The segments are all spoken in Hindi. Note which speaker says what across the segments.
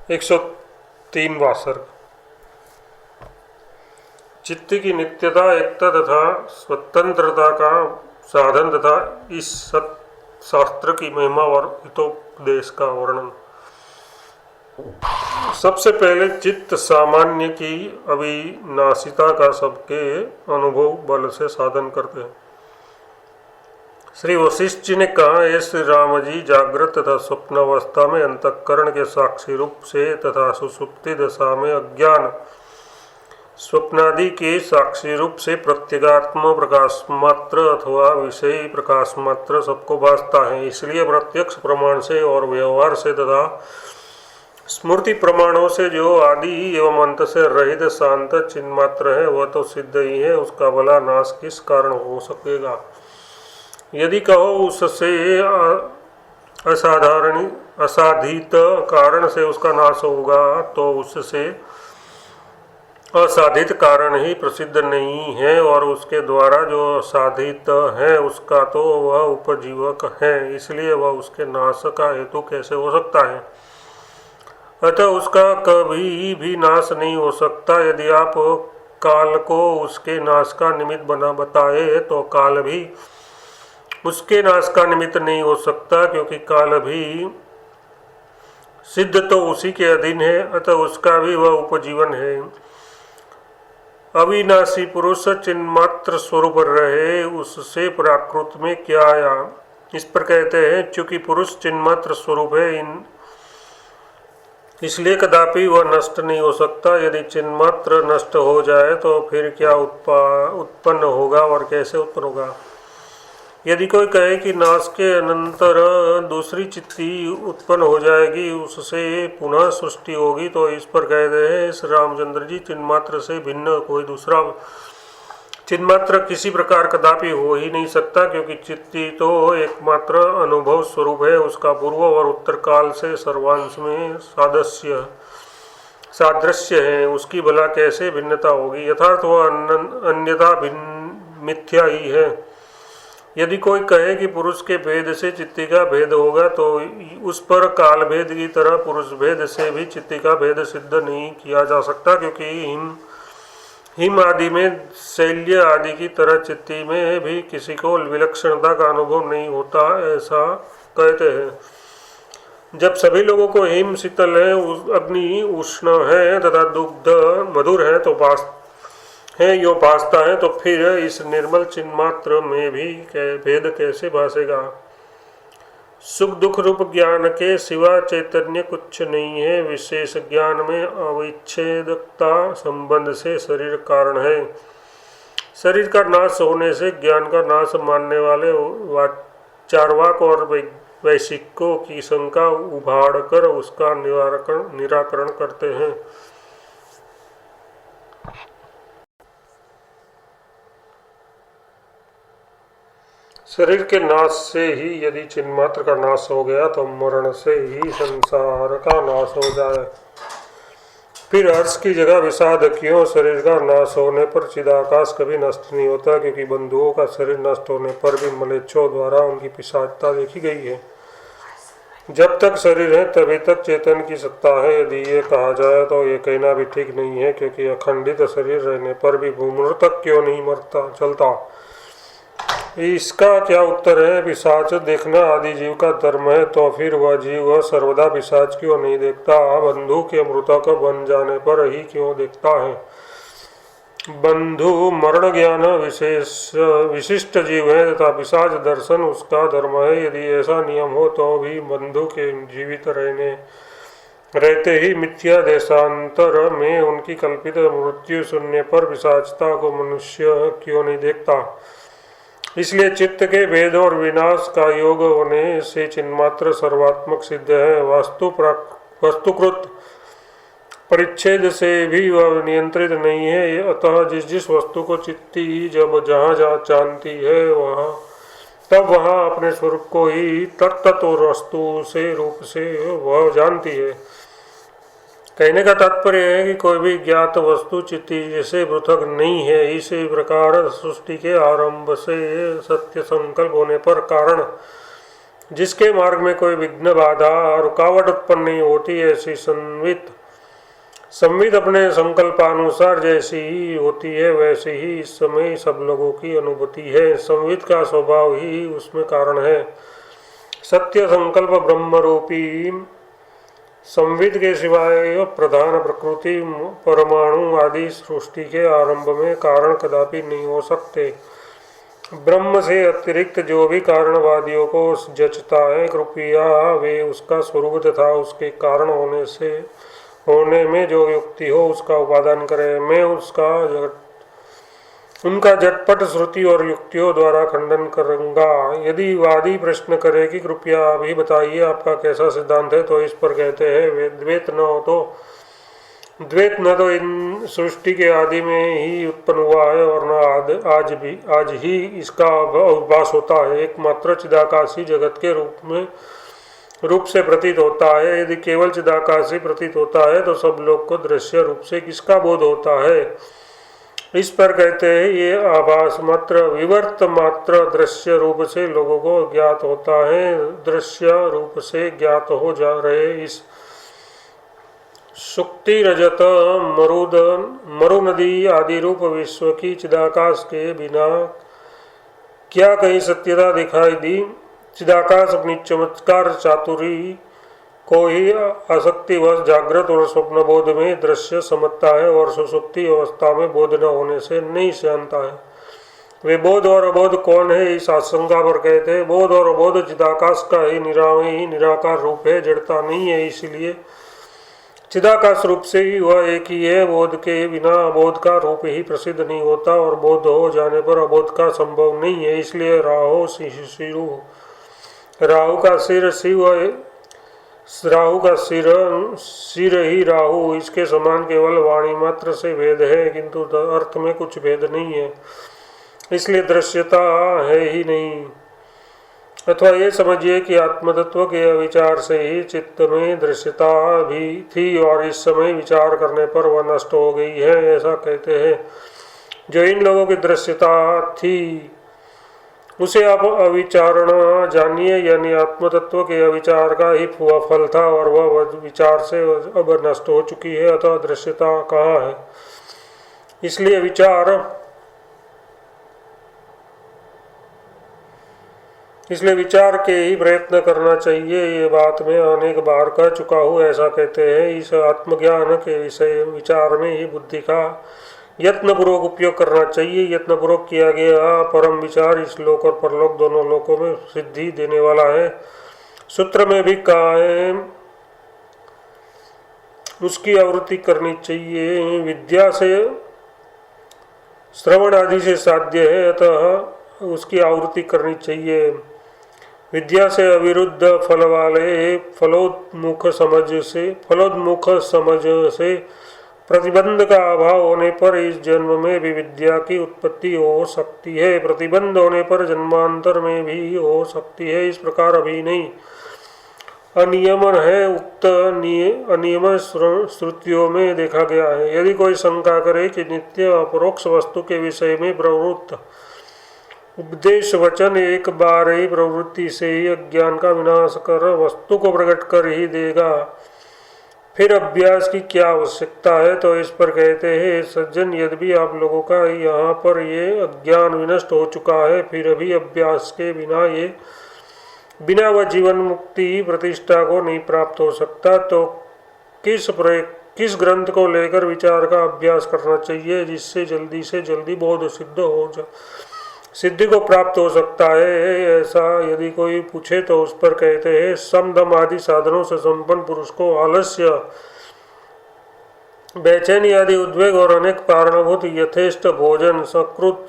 Speaker 1: 103वां सर्ग। चित्त की नित्यता, एकता तथा स्वतंत्रता का साधन तथा इस शास्त्र की महिमा और हितोपदेश का वर्णन। सबसे पहले चित्त सामान्य की अविनाशिता का सबके अनुभव बल से साधन करते हैं। श्री वशिष्ठ जी ने कहा, ये श्री राम जी जागृत तथा स्वप्नावस्था में अंतःकरण के साक्षी रूप से तथा सुसुप्ति दशा में अज्ञान स्वप्नादि के साक्षी रूप से प्रत्यगात्म प्रकाश मात्र अथवा विषय प्रकाश मात्र सबको भासता है। इसलिए प्रत्यक्ष प्रमाण से और व्यवहार से तथा स्मृति प्रमाणों से जो आदि एवं अंत से रहित शांत चिन्मात्र है वह तो सिद्ध ही है, उसका भला नाश किस कारण हो सकेगा। यदि कहो उससे असाधित कारण से उसका नाश होगा तो उससे असाधित कारण ही प्रसिद्ध नहीं है और उसके द्वारा जो साधित है उसका तो वह उपजीवक है, इसलिए वह उसके नाश का हेतु कैसे हो सकता है। अतः उसका कभी भी नाश नहीं हो सकता। यदि आप काल को उसके नाश का निमित्त बना बताए तो काल भी उसके नाश का निमित्त नहीं हो सकता, क्योंकि काल भी सिद्ध तो उसी के अधीन है, अतः उसका भी वह उपजीवन है। अविनाशी पुरुष चिन्मात्र स्वरूप रहे, उससे प्राकृत में क्या आया। इस पर कहते हैं, चूंकि पुरुष चिन्मात्र स्वरूप है इसलिए कदापि वह नष्ट नहीं हो सकता। यदि चिन्मात्र नष्ट हो जाए तो फिर क्या उत्पन्न होगा और कैसे उत्पन्न होगा। यदि कोई कहे कि नाश के अनंतर दूसरी चित्ती उत्पन्न हो जाएगी, उससे पुनः सृष्टि होगी, तो इस पर कहते हैं, श्री रामचंद्र जी चिन्मात्र से भिन्न कोई दूसरा चिन्मात्र किसी प्रकार कदापि हो ही नहीं सकता, क्योंकि चित्ती तो एकमात्र अनुभव स्वरूप है। उसका पूर्व और उत्तर काल से सर्वांश में सादृश्य है, उसकी भला कैसे भिन्नता होगी। यथार्थ वह अन्यथा मिथ्या ही है। यदि कोई कहे कि पुरुष के भेद से चित्ती का भेद होगा तो उस पर काल भेद की तरह पुरुष भेद से भी चित्ती का भेद सिद्ध नहीं किया जा सकता, क्योंकि हिम आदि में शैल्य आदि की तरह चित्ती में भी किसी को विलक्षणता का अनुभव नहीं होता, ऐसा कहते हैं। जब सभी लोगों को हिम शीतल है, अग्नि उष्ण है तथा दुग्ध मधुर है तो यो भासता है, तो फिर इस निर्मल चिन्मात्र में भी भेद कैसे भासेगा। सुख दुख रूप ज्ञान के सिवा चैतन्य कुछ नहीं है। विशेष ज्ञान में अविच्छेदकता संबंध से शरीर कारण है। शरीर का नाश होने से ज्ञान का नाश मानने वाले चार्वाक और वैशिकों की शंका उभाड़ कर उसका निराकरण करते हैं। शरीर के नाश से ही यदि चिन्मात्र का नाश हो गया तो मरण से ही संसार का नाश हो जाए। फिर हर्ष की जगह विषाद क्यों। शरीर का नाश होने पर चिदाकाश कभी नष्ट नहीं होता, क्योंकि बंधुओं का शरीर नष्ट होने पर भी मलेच्छों द्वारा उनकी पिशाचता देखी गई है। जब तक शरीर है तभी तक चेतन की सत्ता है। यदि ये कहा जाए तो ये कहना भी ठीक नहीं है, क्योंकि अखंडित शरीर रहने पर भी भूमृतक क्यों नहीं चलता। इसका क्या उत्तर है। पिशाच देखना आदि जीव का धर्म है, तो फिर वह जीव सर्वदा पिशाच क्यों नहीं देखता। बंधु के मृतक बन जाने पर ही क्यों देखता है। बंधु मरण ज्ञान विशिष्ट जीव है तथा पिशाच दर्शन उसका धर्म है। यदि ऐसा नियम हो तो भी बंधु के जीवित रहते ही मिथ्या देशांतर में उनकी कल्पित मृत्यु सुनने पर पिशाचता को मनुष्य क्यों नहीं देखता। इसलिए चित्त के भेद और विनाश का योग होने से चिन्मात्र सर्वात्मक सिद्ध है। वस्तुकृत परिच्छेद से भी वह नियंत्रित नहीं है। अतः जिस वस्तु को चित्ती जब जहाँ जानती है तब वहाँ अपने स्वरूप को ही तत्त और वस्तु से रूप से वह जानती है। कहने का तात्पर्य है कि कोई भी ज्ञात वस्तु चित्ती से पृथक नहीं है। इसी प्रकार सृष्टि के आरंभ से सत्य संकल्प होने पर कारण जिसके मार्ग में कोई विघ्न बाधा रुकावट उत्पन्न नहीं होती, ऐसी संवित अपने संकल्पानुसार जैसी ही होती है वैसे ही इस समय सब लोगों की अनुभूति है। संवित का स्वभाव ही उसमें कारण है। सत्य संकल्प ब्रह्म रूपी संवित के सिवाय प्रधान प्रकृति परमाणु आदि सृष्टि के आरंभ में कारण कदापि नहीं हो सकते। ब्रह्म से अतिरिक्त जो भी कारणवादियों को जचता है, कृपया वे उसका स्वरूप तथा उसके कारण होने में जो युक्ति हो उसका उपादान करें। मैं उनका झटपट श्रुति और युक्तियों द्वारा खंडन करूंगा। यदि वादी प्रश्न करे कि कृपया अभी बताइए आपका कैसा सिद्धांत है, तो इस पर कहते हैं द्वैत न तो इन सृष्टि के आदि में ही उत्पन्न हुआ है और न आज ही इसका अवभास होता है। एकमात्र चिदाकाशी जगत के रूप से प्रतीत होता है। यदि केवल चिदाकाशी प्रतीत होता है तो सब लोग को दृश्य रूप से किसका बोध होता है? इस पर कहते हैं ये आभास मात्र विवर्त मात्र दृश्य रूप से लोगों को ज्ञात होता है। दृश्य रूप से ज्ञात हो जा रहे इस सुक्ति रजत मरु नदी आदि रूप विश्व की चिदाकाश के बिना क्या कहीं सत्यता दिखाई दी? चिदाकाश अपनी चमत्कार चातुरी को ही आसक्तिवश जागृत और स्वप्न बोध में दृश्य समझता है और सुसुप्ति अवस्था में बोध न होने से नहीं जानता है। वे बोध और अबोध कौन है? इस आशंका पर कहते हैं बोध और अबोध चिदाकाश का ही निराकार रूप है, जड़ता नहीं है। इसलिए चिदाकाश रूप से ही वह एक ही है। बोध के बिना अबोध का रूप ही प्रसिद्ध नहीं होता और बोध हो जाने पर अबोध का संभव नहीं है। इसलिए राहु का सिर शिव, राहु का सिर ही राहु, इसके समान केवल वाणी मात्र से भेद है, किंतु अर्थ में कुछ भेद नहीं है। इसलिए दृश्यता है ही नहीं। अथवा ये समझिए कि आत्मतत्व के विचार से ही चित्त में दृश्यता भी थी और इस समय विचार करने पर वह नष्ट हो गई है, ऐसा कहते हैं। जो इन लोगों की दृश्यता थी उसे आप अविचारण जानिए, यानी आत्मतत्व के अविचार का ही फल था और वह विचार से अब नष्ट हो चुकी है। अतः दृश्यता कहाँ है? इसलिए विचार के ही प्रयत्न करना चाहिए। ये बात मैं अनेक बार कह चुका हूँ। ऐसा कहते हैं इस आत्मज्ञान के विषय विचार में ही बुद्धि का यत्नपूर्वक उपयोग करना चाहिए। यत्नपूर्वक किया गया परम विचार इस लोक और परलोक दोनों लोकों में सिद्धि देने वाला है। सूत्र में भी कहा है उसकी आवृत्ति करनी चाहिए। विद्या से श्रवण आदि से साध्य है, अतः उसकी आवृत्ति करनी चाहिए। विद्या से अविरुद्ध फल वाले फलोन्मुख समझ से प्रतिबंध का अभाव होने पर इस जन्म में भी विद्या की उत्पत्ति हो सकती है। प्रतिबंध होने पर जन्मांतर में भी हो सकती है। इस प्रकार अभी नहीं अनियमन है, उक्त अनियम श्रुतियों में देखा गया है। यदि कोई शंका करे कि नित्य अपरोक्ष वस्तु के विषय में प्रवृत्त उपदेश वचन एक बार ही प्रवृत्ति से ही अज्ञान का विनाश कर वस्तु को प्रकट कर ही देगा, फिर अभ्यास की क्या आवश्यकता है? तो इस पर कहते हैं सज्जन, यद्यपि आप लोगों का यहाँ पर ये अज्ञान विनष्ट हो चुका है, फिर भी अभ्यास के बिना वह जीवन मुक्ति प्रतिष्ठा को नहीं प्राप्त हो सकता। तो किस ग्रंथ को लेकर विचार का अभ्यास करना चाहिए जिससे जल्दी से जल्दी बोध सिद्धि को प्राप्त हो सकता है? ऐसा यदि कोई पूछे तो उस पर कहते हैं समदम आदि साधनों से संपन्न पुरुष को आलस्य, बेचैनी आदि उद्वेग और अनेक कारणभूत यथेष्ट भोजन, सकृत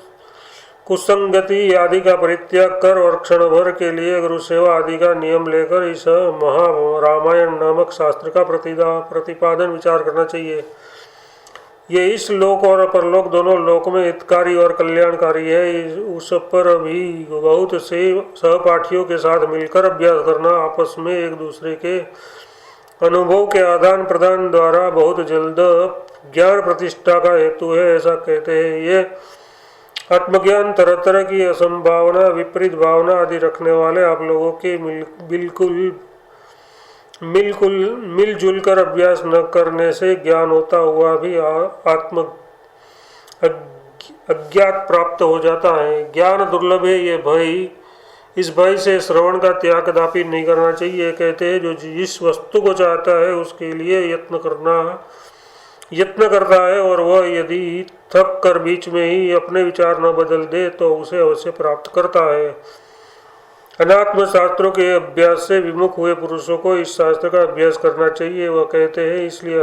Speaker 1: कुसंगति आदि का परित्याग कर और क्षण भर के लिए गुरु सेवा आदि का नियम लेकर इस महारामायण नामक शास्त्र का प्रतिपादन विचार करना चाहिए। ये इस लोक और परलोक दोनों लोक में हितकारी और कल्याणकारी है। उस पर भी बहुत से सहपाठियों के साथ मिलकर अभ्यास करना आपस में एक दूसरे के अनुभव के आदान प्रदान द्वारा बहुत जल्द ज्ञान प्रतिष्ठा का हेतु है, ऐसा कहते हैं। ये आत्मज्ञान तरह तरह की असंभावना, विपरीत भावना आदि रखने वाले आप लोगों के बिल्कुल मिलजुल कर अभ्यास न करने से ज्ञान होता हुआ भी आत्म अज्ञात प्राप्त हो जाता है। ज्ञान दुर्लभ है ये भय, इस भय से श्रवण का त्याग कदापि नहीं करना चाहिए। कहते हैं जो जिस वस्तु को चाहता है उसके लिए यत्न करता है और वह यदि थक कर बीच में ही अपने विचार न बदल दे तो उसे अवश्य प्राप्त करता है। अनात्म शास्त्रों के अभ्यास से विमुख हुए पुरुषों को इस शास्त्र का अभ्यास करना चाहिए। वह कहते हैं इसलिए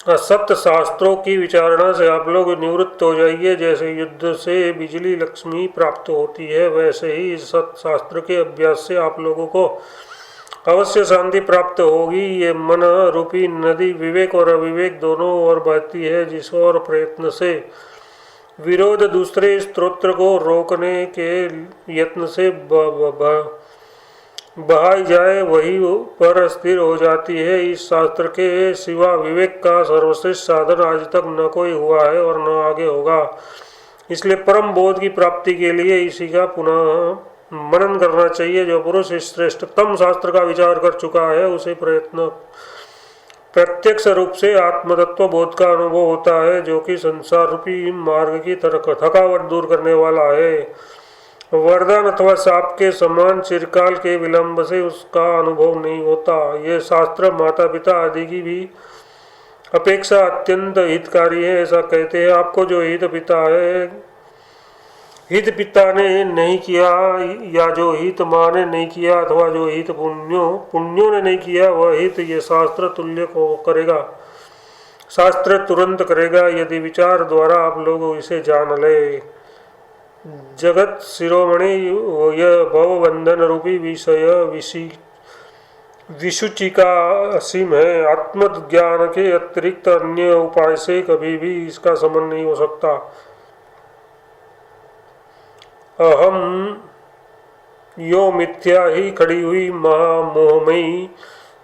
Speaker 1: असत्य शास्त्रों की विचारणा से आप लोग निवृत्त हो जाइए। जैसे युद्ध से बिजली लक्ष्मी प्राप्त होती है, वैसे ही इस सत्य शास्त्र के अभ्यास से आप लोगों को अवश्य शांति प्राप्त होगी। ये मन रूपी नदी विवेक और अविवेक दोनों ओर बहती है। जिस ओर प्रयत्न से विरोध दूसरे स्तोत्र को रोकने के यत्न से बहाई जाए वही पर स्थिर हो जाती है। इस शास्त्र के सिवा विवेक का सर्वश्रेष्ठ साधन आज तक न कोई हुआ है और न आगे होगा। इसलिए परम बोध की प्राप्ति के लिए इसी का पुनः मनन करना चाहिए। जो पुरुष इस श्रेष्ठतम शास्त्र का विचार कर चुका है उसे प्रत्यक्ष रूप से आत्मतत्व बोध का अनुभव होता है, जो कि संसार रूपी मार्ग की थकावट दूर करने वाला है। वरदान अथवा शाप के समान चिरकाल के विलंब से उसका अनुभव नहीं होता। ये शास्त्र माता पिता आदि की भी अपेक्षा अत्यंत हितकारी है। ऐसा कहते हैं आपको जो हित पिता ने नहीं किया या जो हित माँ ने नहीं किया अथवा जो हित पुण्यों ने नहीं किया वह हित ये शास्त्र तुल्य को करेगा, शास्त्र तुरंत करेगा यदि विचार द्वारा आप लोग इसे जान ले। जगत शिरोमणि यह भवबंधन रूपी विषुचि का असीम है। आत्मज्ञान के अतिरिक्त अन्य उपाय से कभी भी इसका समन नहीं हो सकता। अहम यो मिथ्या ही खड़ी हुई महामोहमयी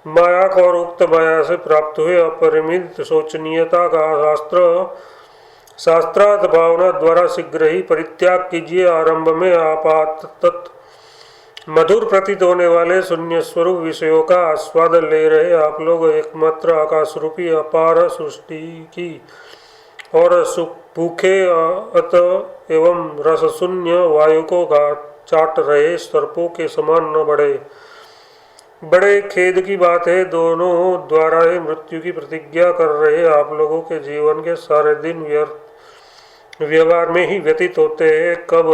Speaker 1: माया को और उक्त माया से प्राप्त हुए अपरिमित शोचनीयता का शास्त्रार्थ भावना द्वारा शीघ्र ही परित्याग कीजिए। आरंभ में आपात मधुर प्रतीत होने वाले शून्य स्वरूप विषयों का आस्वाद ले रहे आप लोग एकमात्र आकाश रूपी अपार सृष्टि की और भूखे अत एवं रस शून्य वायु को चाट रहे सर्पों के समान न बढ़े। बड़े खेद की बात है, दोनों द्वारा ही मृत्यु की प्रतिज्ञा कर रहे आप लोगों के जीवन के सारे दिन व्यवहार में ही व्यतीत होते हैं। कब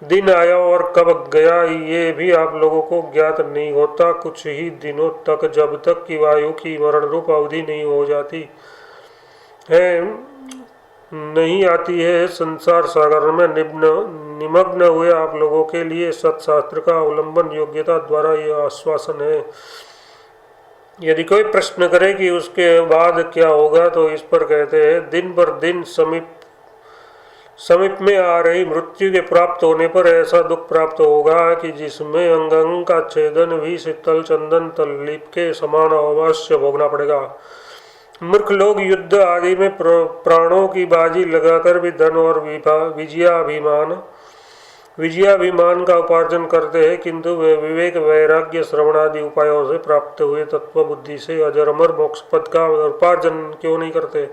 Speaker 1: दिन आया और कब गया ये भी आप लोगों को ज्ञात नहीं होता। कुछ ही दिनों तक, जब तक कि वायु की मरण रूप अवधि नहीं हो जाती है, नहीं आती है, संसार सागर में निमग्न हुए आप लोगों के लिए सत्शास्त्र का अवलंबन योग्यता द्वारा यह आश्वासन है। यदि कोई प्रश्न करे कि उसके बाद क्या होगा तो इस पर कहते हैं दिन पर दिन समीप में आ रही मृत्यु के प्राप्त होने पर ऐसा दुख प्राप्त होगा कि जिसमें अंग अंग का छेदन भी शीतल चंदन तल्लीप के समान अवश्य भोगना पड़ेगा। मूर्ख लोग युद्ध आदि में प्राणों की बाजी लगाकर भी धन और विजयाभिमान का उपार्जन करते हैं, किंतु वे विवेक वैराग्य श्रवण आदि उपायों से प्राप्त हुए तत्व बुद्धि से अजर अमर मोक्ष पद का उपार्जन क्यों नहीं करते।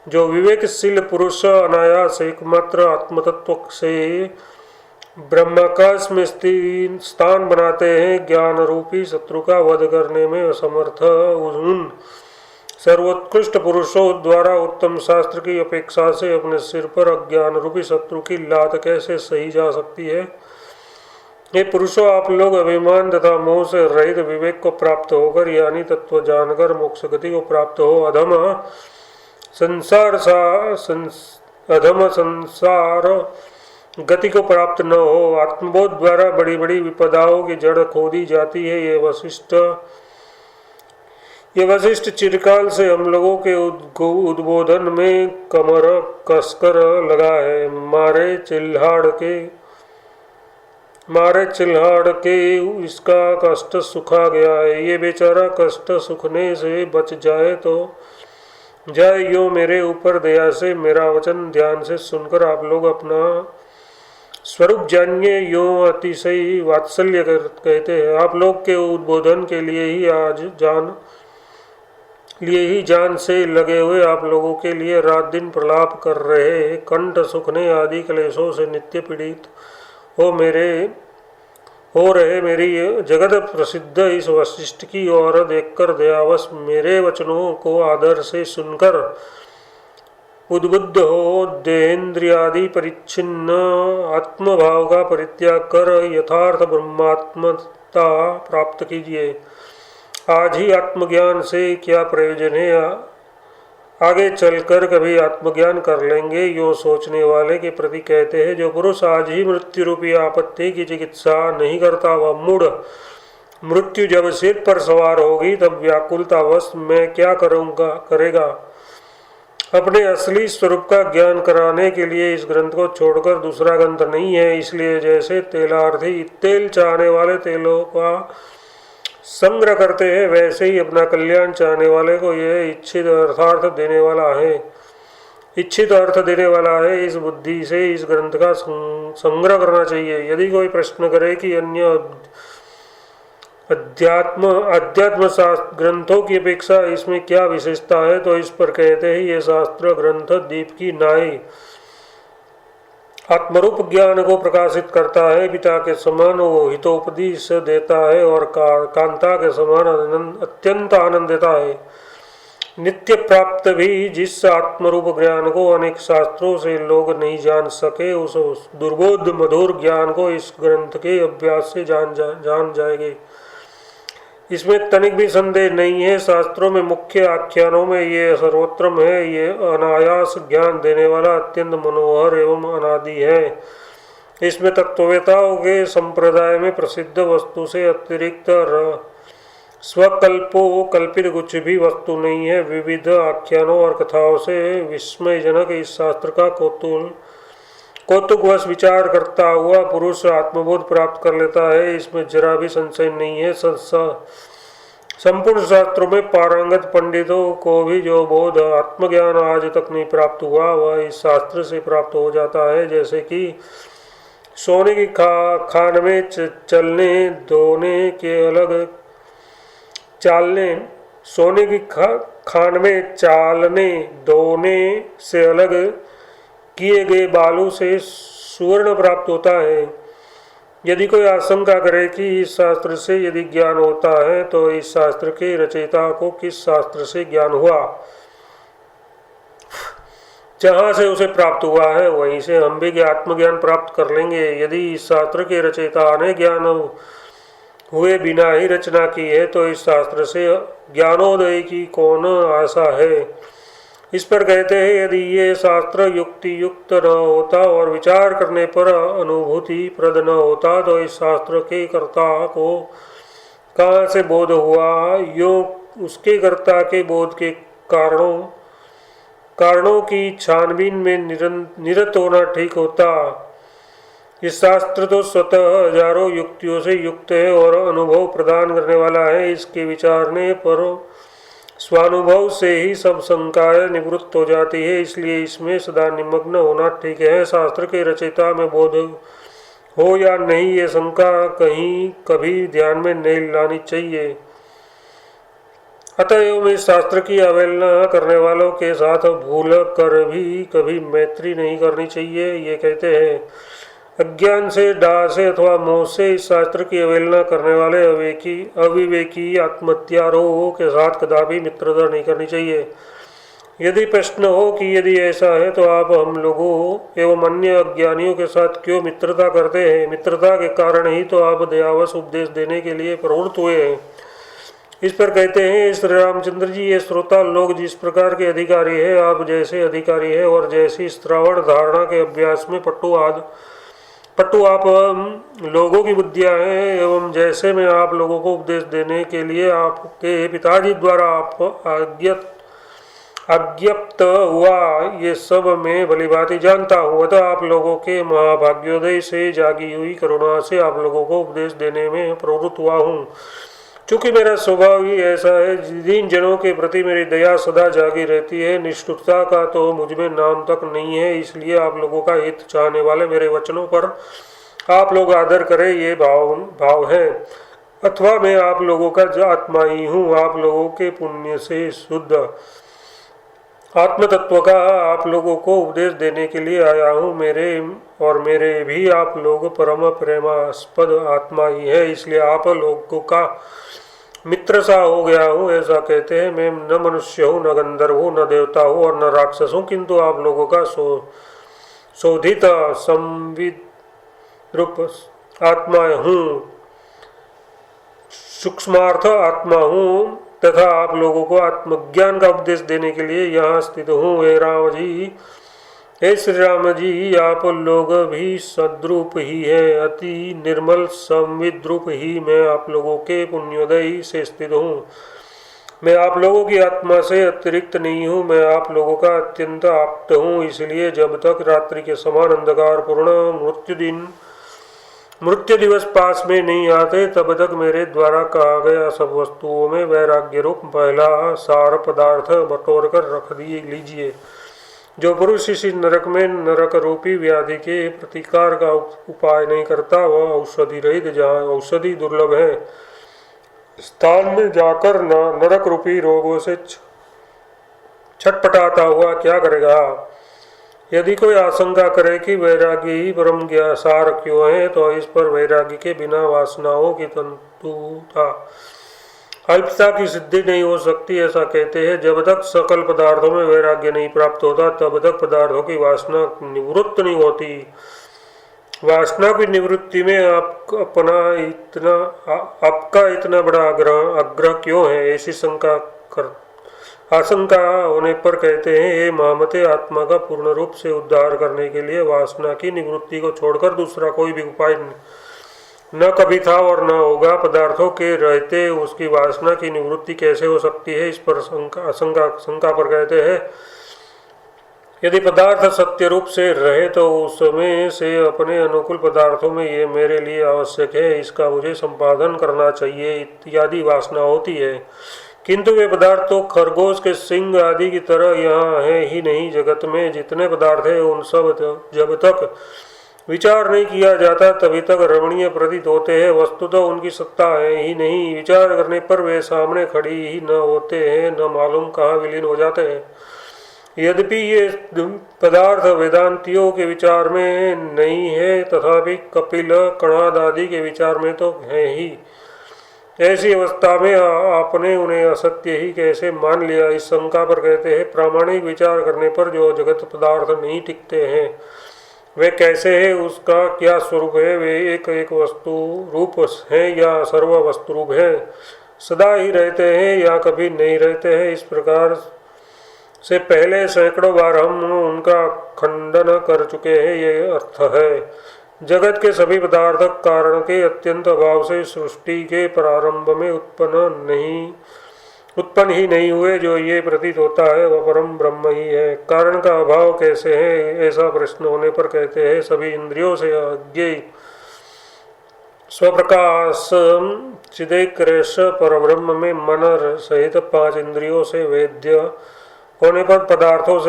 Speaker 1: जो विवेकशील पुरुष अनायास एकमात्र आत्मतत्व से ब्रह्माकाश में स्थान बनाते हैं, ज्ञान रूपी शत्रु का वध करने में असमर्थ उन सर्वोत्कृष्ट पुरुषों द्वारा उत्तम शास्त्र की अपेक्षा से अपने सिर पर अज्ञान रूपी शत्रु की लात कैसे सही जा सकती है। ये पुरुषों, आप लोग अभिमान तथा मोह से रहित विवेक को प्राप्त होकर यानी तत्व जानकर मोक्ष गति को प्राप्त हो। अधम संसार गति को प्राप्त न हो। आत्मबोध द्वारा बड़ी बड़ी विपदाओं की जड़ खोदी जाती है। ये वशिष्ठ चिरकाल से हम लोगों के उद्बोधन में कमर कसकर लगा है। मारे चिल्हाड़ के इसका कष्ट सुखा गया है। ये बेचारा कष्ट सुखने से बच जाए तो जय यो मेरे ऊपर दया से मेरा वचन ध्यान से सुनकर आप लोग अपना स्वरूप जानिए। यो अतिशय वात्सल्य कहते हैं। आप लोग के उद्बोधन के लिए ही जान से लगे हुए आप लोगों के लिए रात दिन प्रलाप कर रहे, कंठ सुखने आदि क्लेशों से नित्य पीड़ित हो रहे मेरी जगत प्रसिद्ध इस वशिष्ठ की ओर देखकर दयावश मेरे वचनों को आदर से सुनकर उद्बुद्ध हो देहेंद्रियादि परिच्छिन्न आत्मभाव का परित्याग कर यथार्थ ब्रह्मात्मता प्राप्त कीजिए। आज ही आत्मज्ञान से क्या प्रयोजन है, आगे चलकर कभी आत्मज्ञान कर लेंगे, यो सोचने वाले के प्रति कहते हैं। जो पुरुष आज ही मृत्यु रूपी आपत्ति की चिकित्सा नहीं करता वह मूढ़ मृत्यु जब सिर पर सवार होगी तब व्याकुलतावश मैं क्या करेगा। अपने असली स्वरूप का ज्ञान कराने के लिए इस ग्रंथ को छोड़कर दूसरा ग्रंथ नहीं है। इसलिए जैसे तेलार्थी तेल चाहने वाले तेलों का संग्रह करते हैं, वैसे ही अपना कल्याण चाहने वाले को यह इच्छित अर्थ देने वाला है। इस बुद्धि से इस ग्रंथ का संग्रह करना चाहिए। यदि कोई प्रश्न करे कि अन्य अध्यात्म शास्त्र ग्रंथों की अपेक्षा इसमें क्या विशेषता है, तो इस पर कहते हैं ये शास्त्र ग्रंथ दीप की नाई आत्मरूप ज्ञान को प्रकाशित करता है। पिता के समान वो हितोपदेश देता है और कांता के समान अत्यंत आनंद देता है। नित्य प्राप्त भी जिस आत्मरूप ज्ञान को अनेक शास्त्रों से लोग नहीं जान सके, उस दुर्बोध मधुर ज्ञान को इस ग्रंथ के अभ्यास से जान जाएंगे। इसमें तनिक भी संदेह नहीं है। शास्त्रों में मुख्य आख्यानों में ये सर्वोत्तम है। ये अनायास ज्ञान देने वाला अत्यंत मनोहर एवं अनादि है। इसमें तत्ववेताओं के संप्रदाय में प्रसिद्ध वस्तु से अतिरिक्त स्वकल्पो कल्पित कुछ भी वस्तु नहीं है। विविध आख्यानों और कथाओं से विस्मयजनक इस शास्त्र का कौतुकवश विचार करता हुआ पुरुष आत्मबोध प्राप्त कर लेता है। इसमें जरा भी संशय नहीं है। संपूर्ण शास्त्रों में पारंगत पंडितों को भी जो बोध आत्मज्ञान आज तक नहीं प्राप्त हुआ वह इस शास्त्र से प्राप्त हो जाता है। जैसे कि सोने की खान में चलने दोने के अलग सोने की खान में चालने दोने से अलग किए गए बालू से सुवर्ण प्राप्त होता है। यदि कोई आशंका करे कि इस शास्त्र से यदि ज्ञान होता है तो इस शास्त्र के रचयिता को किस शास्त्र से ज्ञान हुआ, जहाँ से उसे प्राप्त हुआ है वहीं से हम भी आत्मज्ञान प्राप्त कर लेंगे। यदि इस शास्त्र के रचयिता ने ज्ञान हुए बिना ही रचना की है तो इस शास्त्र से ज्ञानोदय की कौन आशा है। इस पर कहते हैं यदि ये शास्त्र युक्ति युक्त न होता और विचार करने पर अनुभूति प्रद न होता तो इस शास्त्र के कर्ता को कहाँ से बोध हुआ। यो उसके कर्ता के बोध के कारणों की छानबीन में निरत होना ठीक होता। इस शास्त्र तो स्वतः हजारों युक्तियों से युक्त है और अनुभव प्रदान करने वाला है। इसके विचारने पर स्वानुभव से ही सब शंकाएं निवृत्त हो जाती है। इसलिए इसमें सदा निमग्न होना ठीक है। शास्त्र के रचयिता में बोध हो या नहीं ये शंका कभी ध्यान में नहीं लानी चाहिए। अतएव इस शास्त्र की अवहेलना करने वालों के साथ भूल कर भी कभी मैत्री नहीं करनी चाहिए। ये कहते हैं अज्ञान से डाह से अथवा मोह से इस शास्त्र की अवहेलना करने वाले अविवेकी आत्महत्यारों के साथ कदापि मित्रता नहीं करनी चाहिए। यदि प्रश्न हो कि यदि ऐसा है तो आप हम लोगों एवं अन्य अज्ञानियों के साथ क्यों मित्रता करते हैं, मित्रता के कारण ही तो आप दयावश उपदेश देने के लिए प्रवृत्त हुए हैं। इस पर कहते हैं श्री रामचंद्र जी, ये श्रोता लोग जिस प्रकार के अधिकारी है आप जैसे अधिकारी है और जैसी श्रवण धारणा के अभ्यास में पट्टू आप लोगों की बुद्धियां हैं एवं जैसे मैं आप लोगों को उपदेश देने के लिए आपके पिताजी द्वारा आप अज्ञप्त हुआ ये सब मैं भली भांति जानता हूँ। तो आप लोगों के महाभाग्योदय से जागी हुई करुणा से आप लोगों को उपदेश देने में प्रवृत्त हुआ हूँ। चूंकि मेरा स्वभाव ही ऐसा है, जिन जनों के प्रति मेरी दया सदा जागी रहती है, निष्ठुरता का तो मुझ में नाम तक नहीं है, इसलिए आप लोगों का हित चाहने वाले मेरे वचनों पर आप लोग आदर करें, ये भाव है। अथवा मैं आप लोगों का आत्मा ही हूँ, आप लोगों के पुण्य से शुद्ध आत्म तत्व का आप लोगों को उपदेश देने के लिए आया हूँ। मेरे भी आप लोग परम प्रेमास्पद आत्मा ही है, इसलिए आप लोगों का मित्र सा हो गया हूँ, ऐसा कहते हैं। मैं न मनुष्य हूँ, न गंधर्व हूँ, न देवता हूँ और न राक्षस हूँ, किंतु आप लोगों का शोधित संविद रूप आत्मा हूँ, सूक्ष्मार्थ आत्मा हूँ तथा आप लोगों को आत्मज्ञान का उपदेश देने के लिए यहाँ स्थित हूँ। हे श्री राम जी, आप लोग भी सद्रूप ही है, अति निर्मल संविद रूप ही मैं आप लोगों के पुण्योदय से स्थित हूँ। मैं आप लोगों की आत्मा से अतिरिक्त नहीं हूँ, मैं आप लोगों का अत्यंत आप्त हूँ। इसलिए जब तक रात्रि के समान अंधकार पूर्ण मृत्यु दिवस पास में नहीं आते, तब तक मेरे द्वारा कहा गया सब वस्तुओं में वैराग्य रूप पहला सार पदार्थ बटोर कर रख लीजिए। जो पुरुष इसी नरक में नरक रूपी व्याधि के प्रतिकार का उपाय नहीं करता, वह औषधि रहित, जहाँ औषधि दुर्लभ है, स्थान में जाकर नरक रूपी रोगों से छटपटाता हुआ क्या करेगा। यदि कोई आशंका करे कि वैराग्य ही परम सार क्यों है, तो इस पर वैराग्य के बिना वासनाओं की तंतुता अल्पता की सिद्धि नहीं हो सकती, ऐसा कहते हैं। जब तक सकल पदार्थों में वैराग्य नहीं प्राप्त होता, तब तक पदार्थों की वासना निवृत्त नहीं होती। वासना की निवृत्ति में आपका इतना बड़ा आग्रह क्यों है, ऐसी आशंका होने पर कहते हैं, हे महामते, आत्मा का पूर्ण रूप से उद्धार करने के लिए वासना की निवृत्ति को छोड़कर दूसरा कोई भी उपाय न कभी था और न होगा। पदार्थों के रहते उसकी वासना की निवृत्ति कैसे हो सकती है, इस पर शंका पर कहते हैं, यदि पदार्थ सत्य रूप से रहे तो उसमें से अपने अनुकूल पदार्थों में ये मेरे लिए आवश्यक है, इसका मुझे संपादन करना चाहिए इत्यादि वासना होती है। किंतु वे पदार्थ तो खरगोश के सिंग आदि की तरह यहाँ है ही नहीं। जगत में जितने पदार्थ है उन सब जब तक विचार नहीं किया जाता तभी तक रमणीय प्रतीत होते हैं, वस्तुतः तो उनकी सत्ता है ही नहीं। विचार करने पर वे सामने खड़ी ही न होते हैं, न मालूम कहाँ विलीन हो जाते हैं। यद्यपि ये पदार्थ वेदांतियों के विचार में नहीं है, तथापि कपिल कणाद आदि के विचार में तो है ही। ऐसी अवस्था में आपने उन्हें असत्य ही कैसे मान लिया, इस शंका पर कहते हैं, प्रामाणिक विचार करने पर जो जगत पदार्थ नहीं टिकते हैं वे कैसे है, उसका क्या स्वरूप है, वे एक एक वस्तु रूप है या सर्व वस्तु रूप है, सदा ही रहते हैं या कभी नहीं रहते हैं। इस प्रकार से पहले सैकड़ों बार हम उनका खंडन कर चुके हैं। ये अर्थ है, जगत के सभी पदार्थ कारण के अत्यंत अभाव से सृष्टि के प्रारंभ में उत्पन्न ही नहीं हुए। जो ये प्रतीत होता है वह परम ब्रह्म ही है। कारण का अभाव कैसे है, ऐसा प्रश्न होने पर कहते हैं, सभी इंद्रियों से अज्ञेय स्वप्रकाश चिदैक्रेश परब्रह्म में मन सहित 5 इंद्रियों से वेद्य होने पर पदार्थों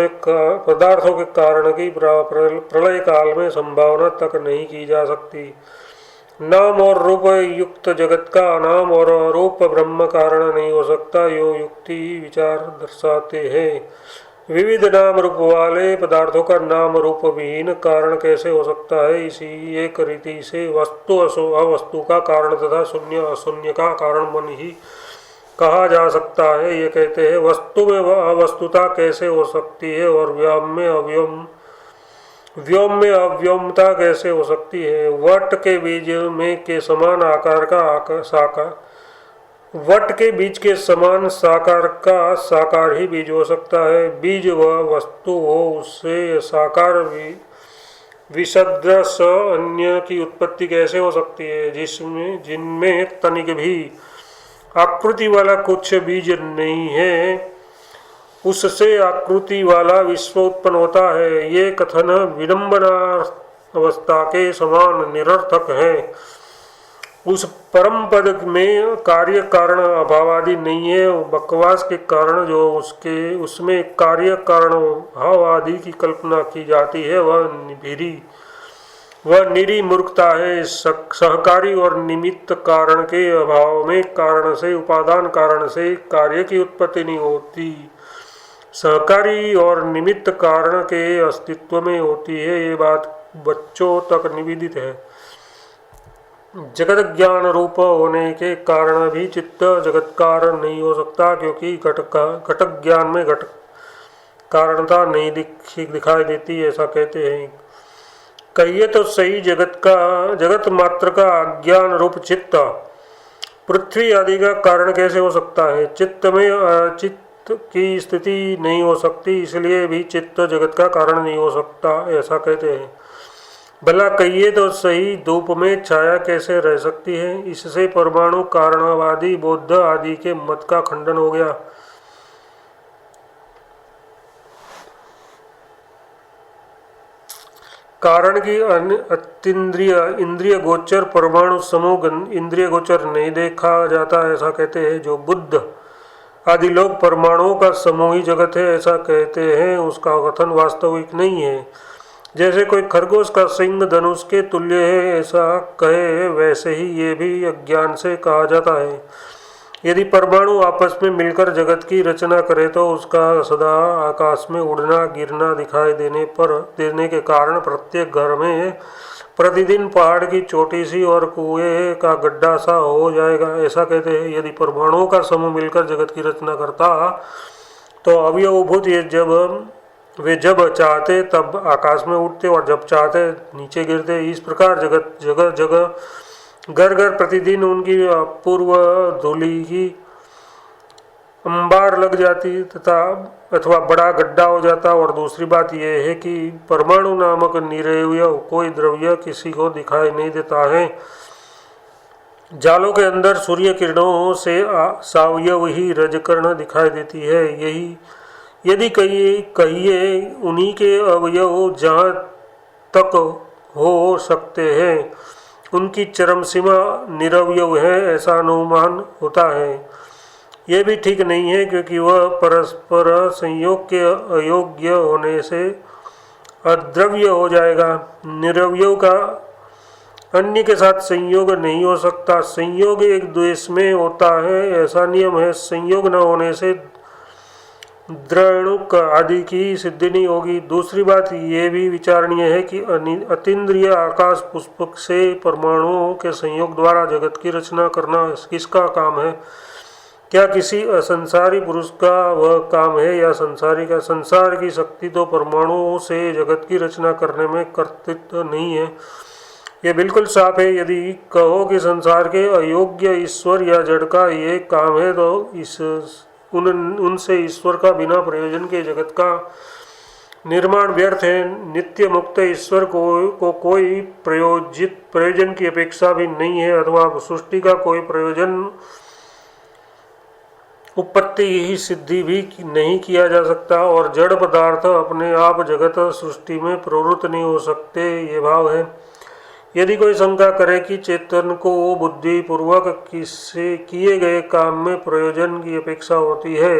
Speaker 1: के कारण की प्रलय काल में संभावना तक नहीं की जा सकती। नाम और रूप युक्त जगत का अनाम और रूप ब्रह्म कारण नहीं हो सकता, यो युक्ति विचार दर्शाते हैं। विविध नाम रूप वाले पदार्थों का नाम रूप विहीन कारण कैसे हो सकता है। इसी एक रीति से वस्तु अवस्तु का कारण तथा शून्य अशून्य का कारण मन ही कहा जा सकता है। ये कहते हैं, वस्तु में अवस्तुता कैसे हो सकती है और व्योम में अव्योमता कैसे हो सकती है। वट के बीज में के समान आकार का साकार, वट के बीज के समान साकार का साकार ही बीज हो सकता है। बीज वह वस्तु हो, उससे साकार विसदृश अन्य की उत्पत्ति कैसे हो सकती है, जिनमें तनिक भी आकृति वाला कुछ बीज नहीं है, उससे आकृति वाला विश्व उत्पन्न होता है। ये कथन विडंबना अवस्था के समान निरर्थक है। उस परम पद में कार्य कारण अभावादि नहीं है। बकवास के कारण जो उसमें कार्य कारण भाव आदि की कल्पना की जाती है वह निरी मूर्खता है। सहकारी और निमित्त कारण के अभाव में कारण से उपादान कारण से कार्य की उत्पत्ति नहीं होती। सहकारी और निमित्त कारण के अस्तित्व में होती है। ये बात बच्चों तक निवेदित है। जगत ज्ञान रूप होने के कारण भी चित्त जगत कारण नहीं हो सकता, क्योंकि घटक ज्ञान में घट कारणता नहीं दिखाई देती, ऐसा कहते हैं। कहिए तो सही, जगत मात्र का अज्ञान रूप चित्त पृथ्वी आदि का कारण कैसे हो सकता है? चित्त में अचित्त की स्थिति नहीं हो सकती, इसलिए भी चित्त जगत का कारण नहीं हो सकता, ऐसा कहते हैं। भला कहिए तो सही, धूप में छाया कैसे रह सकती है? इससे परमाणु कारणवादी बौद्ध आदि के मत का खंडन हो गया। कारण की इंद्रिय गोचर परमाणु समूह इंद्रिय गोचर नहीं देखा जाता, ऐसा कहते हैं। जो बुद्ध आदि लोग परमाणुओं का समूह ही जगत है ऐसा कहते हैं, उसका कथन वास्तविक नहीं है। जैसे कोई खरगोश का सिंह धनुष के तुल्य है ऐसा कहे, वैसे ही ये भी अज्ञान से कहा जाता है। यदि परमाणु आपस में मिलकर जगत की रचना करे तो उसका सदा आकाश में उड़ना गिरना दिखाई देने के कारण प्रत्येक घर में प्रतिदिन पहाड़ की छोटी सी और कुएं का गड्ढा सा हो जाएगा, ऐसा कहते हैं। यदि परमाणुओं का समूह मिलकर जगत की रचना करता तो अवयवभूत वे जब चाहते तब आकाश में उठते और जब चाहते नीचे गिरते। इस प्रकार जगत जगह जगह घर घर प्रतिदिन उनकी पूर्व धूलि की अंबार लग जाती तथा अथवा बड़ा गड्ढा हो जाता। और दूसरी बात यह है कि परमाणु नामक निरवय कोई द्रव्य किसी को दिखाई नहीं देता है। जालों के अंदर सूर्य किरणों से सावयव ही रजकर्ण दिखाई देती है। यही यदि कहिए उन्हीं के अवयव जहाँ तक हो सकते हैं उनकी चरम सीमा निरवयव है, ऐसा अनुमान होता है। यह भी ठीक नहीं है, क्योंकि वह परस्पर संयोग के अयोग्य होने से अद्रव्य हो जाएगा। निरवयव का अन्य के साथ संयोग नहीं हो सकता। संयोग एक द्वेष में होता है, ऐसा नियम है। संयोग न होने से द्रवणुक आदि की सिद्धि नहीं होगी। दूसरी बात यह भी विचारणीय है कि अतीन्द्रिय आकाश पुष्पक से परमाणुओं के संयोग द्वारा जगत की रचना करना किसका काम है? क्या किसी असंसारी पुरुष का वह काम है या संसारी का? संसार की शक्ति तो परमाणुओं से जगत की रचना करने में कर्तृत्व नहीं है, यह बिल्कुल साफ है। यदि कहो कि संसार के अयोग्य ईश्वर या जड़ का ये काम है तो उनसे ईश्वर का बिना प्रयोजन के जगत का निर्माण व्यर्थ है। नित्य मुक्त ईश्वर को कोई प्रयोजन की अपेक्षा भी नहीं है, अथवा सृष्टि का कोई प्रयोजन उत्पत्ति ही सिद्धि भी नहीं किया जा सकता। और जड़ पदार्थ अपने आप जगत सृष्टि में प्रवृत्त नहीं हो सकते, ये भाव है। यदि कोई शंका करे कि चेतन को बुद्धि पूर्वक किसी किए गए काम में प्रयोजन की अपेक्षा होती है,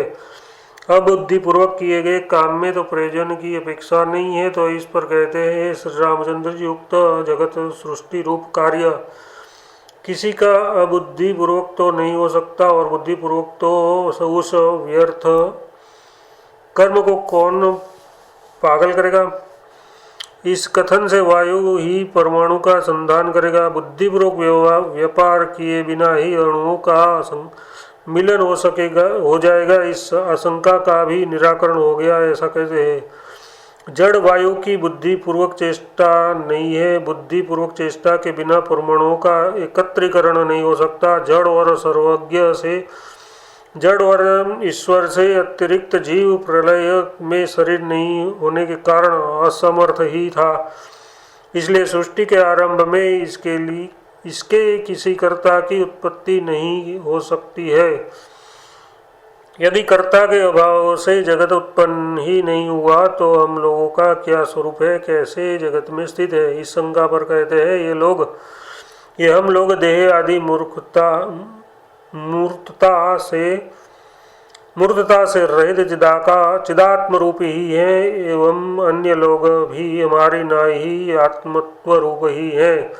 Speaker 1: अबुद्धि पूर्वक किए गए काम में तो प्रयोजन की अपेक्षा नहीं है, तो इस पर कहते हैं श्री रामचंद्र जी उक्त जगत सृष्टि रूप कार्य किसी का अबुद्धि पूर्वक तो नहीं हो सकता, और बुद्धि पूर्वक तो उस व्यर्थ कर्म को कौन पागल करेगा। इस कथन से वायु ही परमाणु का संधान करेगा। बुद्धिपूर्वक व्यापार किए बिना ही अणुओं का मिलन हो जाएगा। इस आशंका का भी निराकरण हो गया, ऐसा कहते हैं। जड़ वायु की बुद्धिपूर्वक चेष्टा नहीं है। बुद्धिपूर्वक चेष्टा के बिना परमाणुओं का एकत्रीकरण नहीं हो सकता। जड़ और ईश्वर से अतिरिक्त जीव प्रलय में शरीर नहीं होने के कारण असमर्थ ही था। इसलिए सृष्टि के आरंभ में इसके किसी कर्ता की उत्पत्ति नहीं हो सकती है। यदि कर्ता के अभाव से जगत उत्पन्न ही नहीं हुआ तो हम लोगों का क्या स्वरूप है, कैसे जगत में स्थित है? इस शंका पर कहते हैं ये लोग ये हम लोग देह आदि मूर्तता से रहित चिदात्म रूप ही है, एवं अन्य लोग भी हमारी नाई ही आत्मत्व रूप ही है।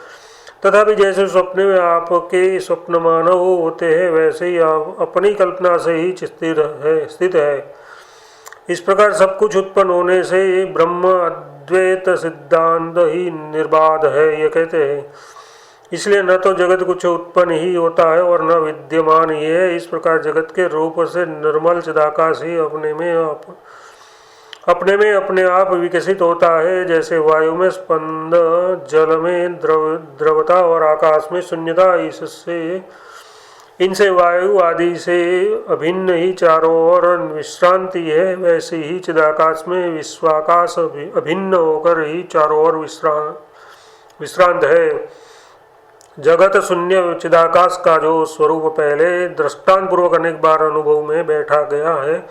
Speaker 1: तथापि जैसे स्वप्न में आपके स्वप्न मानव होते हैं, वैसे ही आप अपनी कल्पना से ही स्थित है। इस प्रकार सब कुछ उत्पन्न होने से ब्रह्म अद्वैत सिद्धांत ही निर्बाध है, ये कहते हैं। इसलिए न तो जगत कुछ उत्पन्न ही होता है और न विद्यमान ही है। इस प्रकार जगत के रूप से निर्मल चिदाकाश ही अपने में अपने आप विकसित होता है। जैसे वायु में स्पंद, जल में द्रवता और आकाश में शून्यता, इनसे वायु आदि से अभिन्न ही चारों ओर विश्रांति है, वैसे ही चिदाकाश में विश्वाकाश अभिन्न होकर ही चारों ओर विश्रांत है। जगत शून्य चिदाकाश का जो स्वरूप पहले दृष्टांत पूर्वक अनेक बार अनुभव में बैठा गया है,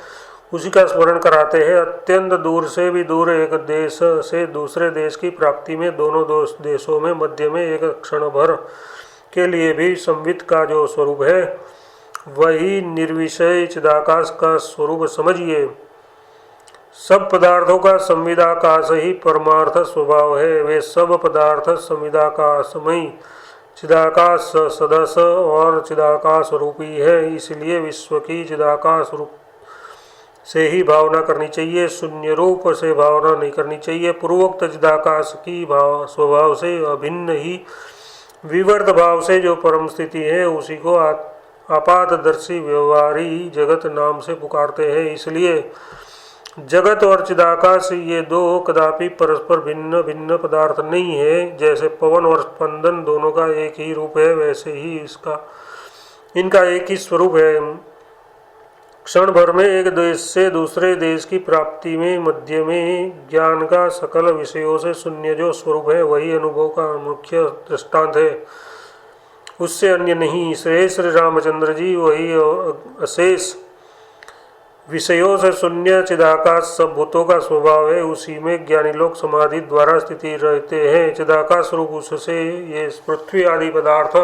Speaker 1: उसी का स्मरण कराते हैं। अत्यंत दूर से भी दूर एक देश से दूसरे देश की प्राप्ति में दोनों देशों में मध्य में एक क्षण भर के लिए भी संवित का जो स्वरूप है, वही निर्विषय चिदाकाश का स्वरूप समझिए। सब पदार्थों का संविदाकाश ही परमार्थ स्वभाव है। वे सब पदार्थ संविदाकाशमयी चिदाकाश सदस और चिदाकाश रूपी है। इसलिए विश्व की चिदाकाश रूप से ही भावना करनी चाहिए, शून्य रूप से भावना नहीं करनी चाहिए। पूर्वोक्त चिदाकाश की स्वभाव से अभिन्न ही विवर्त भाव से जो परम स्थिति है, उसी को आपातदर्शी व्यवहारी जगत नाम से पुकारते हैं। इसलिए जगत और चिदाकाश ये दो कदापि परस्पर भिन्न भिन्न पदार्थ नहीं है। जैसे पवन और स्पंदन दोनों का एक ही रूप है, वैसे ही इनका एक ही स्वरूप है। क्षण भर में एक देश से दूसरे देश की प्राप्ति में मध्य में ज्ञान का सकल विषयों से शून्य जो स्वरूप है, वही अनुभव का मुख्य दृष्टांत है, उससे अन्य नहीं। श्री रामचंद्र जी वही अशेष विषयों से शून्य चिदाकाश सब भूतों का स्वभाव है, उसी में ज्ञानी लोग समाधि द्वारा स्थिति रहते हैं। चिदाकाश रूप उससे ये पृथ्वी आदि पदार्थ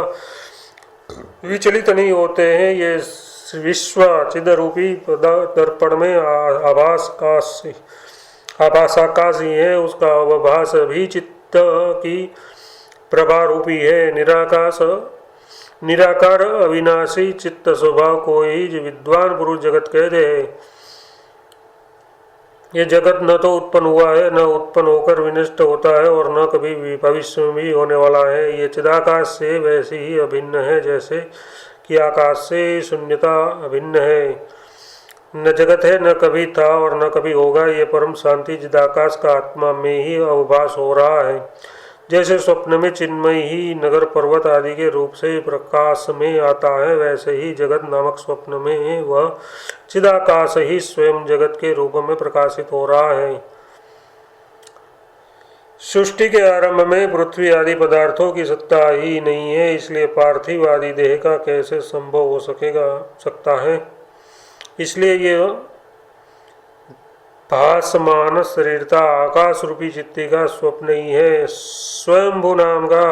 Speaker 1: विचलित नहीं होते हैं। ये विश्व चिद रूपी दर्पण में आभासाकाश ही है, उसका अवभास भी चित्त की प्रभा रूपी है। निराकार अविनाशी चित्त स्वभाव को ही विद्वान पुरुष जगत कहते हैं। ये जगत न तो उत्पन्न हुआ है, न उत्पन्न होकर विनष्ट होता है, और न कभी भविष्य में भी होने वाला है। ये चिदाकाश से वैसे ही अभिन्न है, जैसे कि आकाश से शून्यता अभिन्न है। न जगत है, न कभी था और न कभी होगा। ये परम शांति चिदाकाश का आत्मा में ही अवभास हो रहा है। जैसे स्वप्न में चिन्मय ही नगर पर्वत आदि के रूप से प्रकाश में आता है, वैसे ही जगत नामक स्वप्न में वह चिदाकाश ही स्वयं जगत के रूप में प्रकाशित हो रहा है। सृष्टि के आरंभ में पृथ्वी आदि पदार्थों की सत्ता ही नहीं है, इसलिए पार्थिव आदि देह का कैसे संभव हो सकता है। इसलिए ये भासमान शरीरता आकाश रूपी चित्ती का स्वप्न ही है। स्वयंभू नाम का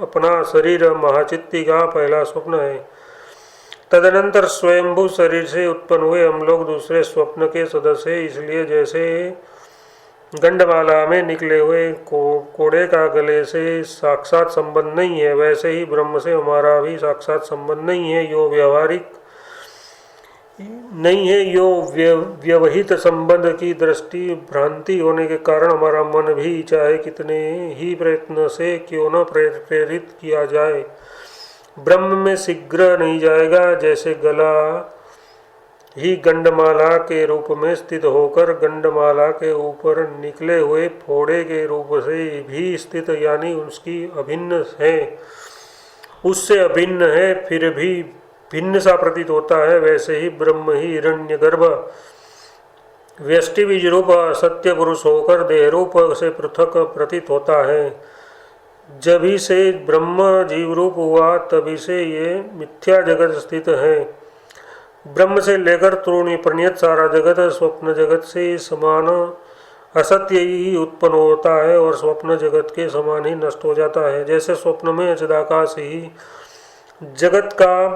Speaker 1: अपना शरीर महाचित्ती का पहला स्वप्न है। तदनंतर स्वयंभू शरीर से उत्पन्न हुए हम लोग दूसरे स्वप्न के सदस्य। इसलिए जैसे गंडमाला में निकले हुए कोड़े का गले से साक्षात संबंध नहीं है, वैसे ही ब्रह्म से हमारा भी साक्षात संबंध नहीं है। यो व्यवहारिक नहीं है, यो व्यवहित संबंध की दृष्टि भ्रांति होने के कारण हमारा मन भी चाहे कितने ही प्रयत्न से क्यों न प्रेरित किया जाए, ब्रह्म में शीघ्र नहीं जाएगा। जैसे गला ही गंडमाला के रूप में स्थित होकर गंडमाला के ऊपर निकले हुए फोड़े के रूप से भी स्थित, यानी उसकी अभिन्न है, उससे अभिन्न है, फिर भी भिन्न सा प्रतीत होता है। वैसे ही ब्रह्म ही हिरण्यगर्भ व्यष्टि बीज रूप सत्य पुरुष होकर देह रूप से पृथक प्रतीत होता है। जब ही से ब्रह्म जीव रूप हुआ, तभी से ये मिथ्या जगत स्थित है। ब्रह्म से लेकर तृणी परिणत सारा जगत स्वप्न जगत से समान असत्य ही उत्पन्न होता है और स्वप्न जगत के समान ही नष्ट हो जाता है। जैसे स्वप्न में चिदाकाश ही जगत का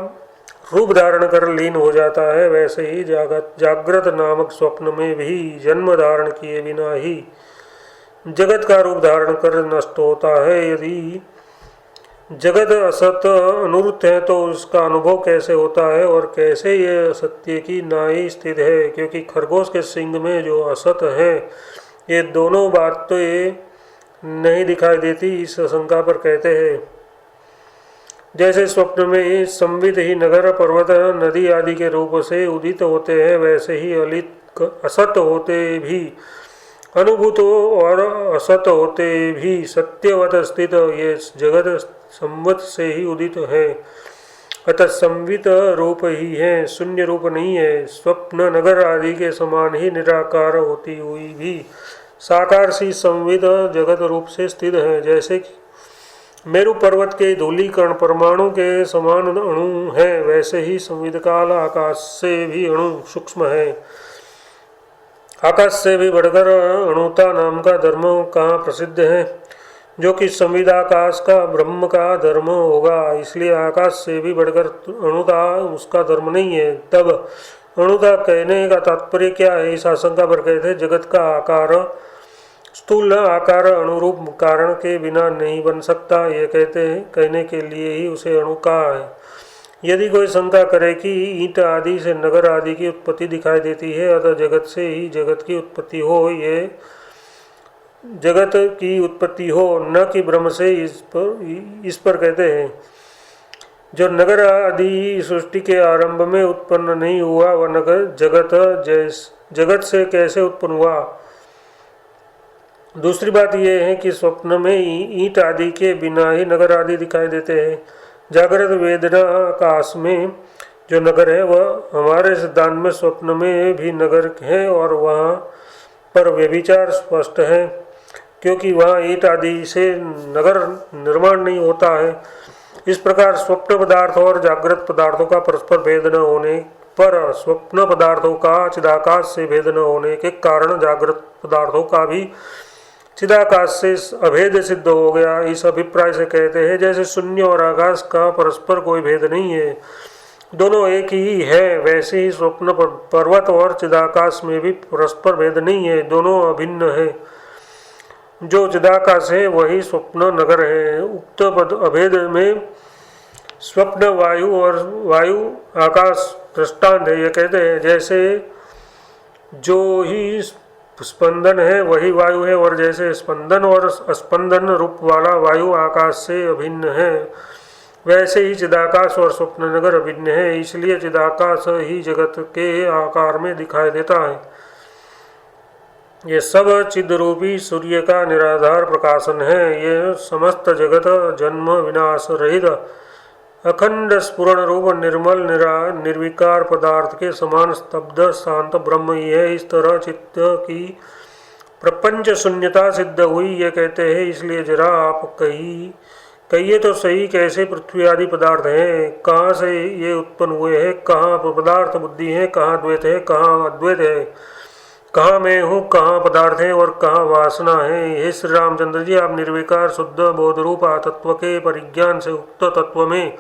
Speaker 1: रूप धारण कर लीन हो जाता है, वैसे ही जागृत नामक स्वप्न में भी जन्म धारण किए बिना ही जगत का रूप धारण कर नष्ट होता है। यदि जगत असत अनुरूप है तो उसका अनुभव कैसे होता है और कैसे ये सत्य की नाई स्थित है, क्योंकि खरगोश के सिंग में जो असत है ये दोनों बात तो ये नहीं दिखाई देती, इस शंका पर कहते हैं। जैसे स्वप्न में संवित ही नगर पर्वत नदी आदि के रूप से उदित होते हैं, वैसे ही अलित असत होते भी अनुभूत और असत होते भी सत्यवत स्थित ये जगत संवत से ही उदित है, अतः संवित रूप ही है, शून्य रूप नहीं है। स्वप्न नगर आदि के समान ही निराकार होती हुई भी साकार सी संवित जगत रूप से स्थित है। जैसे कि मेरु पर्वत के धूलीकण परमाणु के समान अणु है, वैसे ही संवित काल आकाश से भी अणु सूक्ष्म है। आकाश से भी बढ़कर अणुता नाम का धर्म कहाँ प्रसिद्ध है, जो कि संविदाकाश का ब्रह्म का धर्म होगा, इसलिए आकाश से भी बढ़कर अणुता उसका धर्म नहीं है। तब अणुता कहने का तात्पर्य क्या है, इस आशंका पर कहते जगत का आकार स्थूल आकार अनुरूप कारण के बिना नहीं बन सकता, ये कहने के लिए ही उसे अणु कहा है। यदि कोई शंका करे कि ईंट आदि से नगर आदि की उत्पत्ति दिखाई देती है, अतः जगत से ही जगत की उत्पत्ति हो, ये जगत की उत्पत्ति हो, न कि ब्रह्म से, इस पर कहते हैं जो नगर आदि सृष्टि के आरंभ में उत्पन्न नहीं हुआ वह नगर जगत से कैसे उत्पन्न हुआ। दूसरी बात यह है कि स्वप्न में ईंट आदि के बिना ही नगर आदि दिखाई देते हैं। जागृत वेदना आकाश में जो नगर है वह हमारे सिद्धांत में स्वप्न में भी नगर है और वहाँ पर व्यभिचार स्पष्ट है, क्योंकि वहाँ ईंट आदि से नगर निर्माण नहीं होता है। इस प्रकार स्वप्न पदार्थ और जागृत पदार्थों का परस्पर भेद न होने पर स्वप्न पदार्थों का चिदाकाश से भेद न होने के कारण जागृत पदार्थों का भी चिदाकाश से अभेद सिद्ध हो गया। इस अभिप्राय से कहते हैं जैसे शून्य और आकाश का परस्पर कोई भेद नहीं है, दोनों एक ही है, वैसे ही स्वप्न पर्वत और चिदाकाश में भी परस्पर भेद नहीं है, दोनों अभिन्न है। जो चिदाकाश है वही स्वप्न नगर है। उक्त अभेद में स्वप्न वायु और वायु आकाश दृष्टांत है। ये कहते हैं जैसे जो ही स्पंदन है वही वायु है, और जैसे स्पंदन और अस्पंदन रूप वाला वायु आकाश से अभिन्न है, वैसे ही चिदाकाश और स्वप्न नगर अभिन्न है। इसलिए चिदाकाश ही जगत के आकार में दिखाई देता है। ये सब चिद्रूपी सूर्य का निराधार प्रकाशन है। ये समस्त जगत जन्म विनाश रहित अखंड स्फुरण रूप निर्मल निर्विकार पदार्थ के समान स्तब्ध शांत ब्रह्म ही है। इस तरह चित्त की प्रपंच शून्यता सिद्ध हुई, ये कहते हैं। इसलिए जरा आप कहिए तो सही, कैसे पृथ्वी आदि पदार्थ हैं, कहाँ से ये उत्पन्न हुए हैं, कहाँ पदार्थ बुद्धि है, कहाँ द्वैत है, कहाँ अद्वैत है, कहाँ मैं हूँ, कहाँ पदार्थ है और कहाँ वासना है। हे श्री रामचंद्र जी, आप निर्विकार शुद्ध बोध रूप तत्व के परिज्ञान से उक्त तत्व में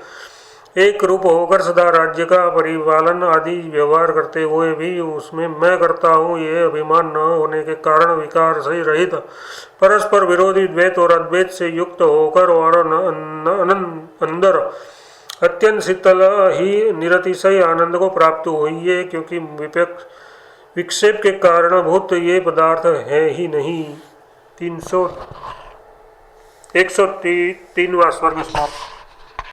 Speaker 1: एक रूप होकर सदा राज्य का परिपालन आदि व्यवहार करते हुए भी उसमें मैं करता हूँ ये अभिमान न होने के कारण विकार से रहित परस्पर विरोधी द्वैत और अद्वैत से युक्त होकर और अंदर अत्यंत शीतल ही निरतिशय आनंद को प्राप्त हुई है, क्योंकि विक्षेप के कारणभूत ये पदार्थ है ही नहीं। 103वां स्वर्ग समाप्त।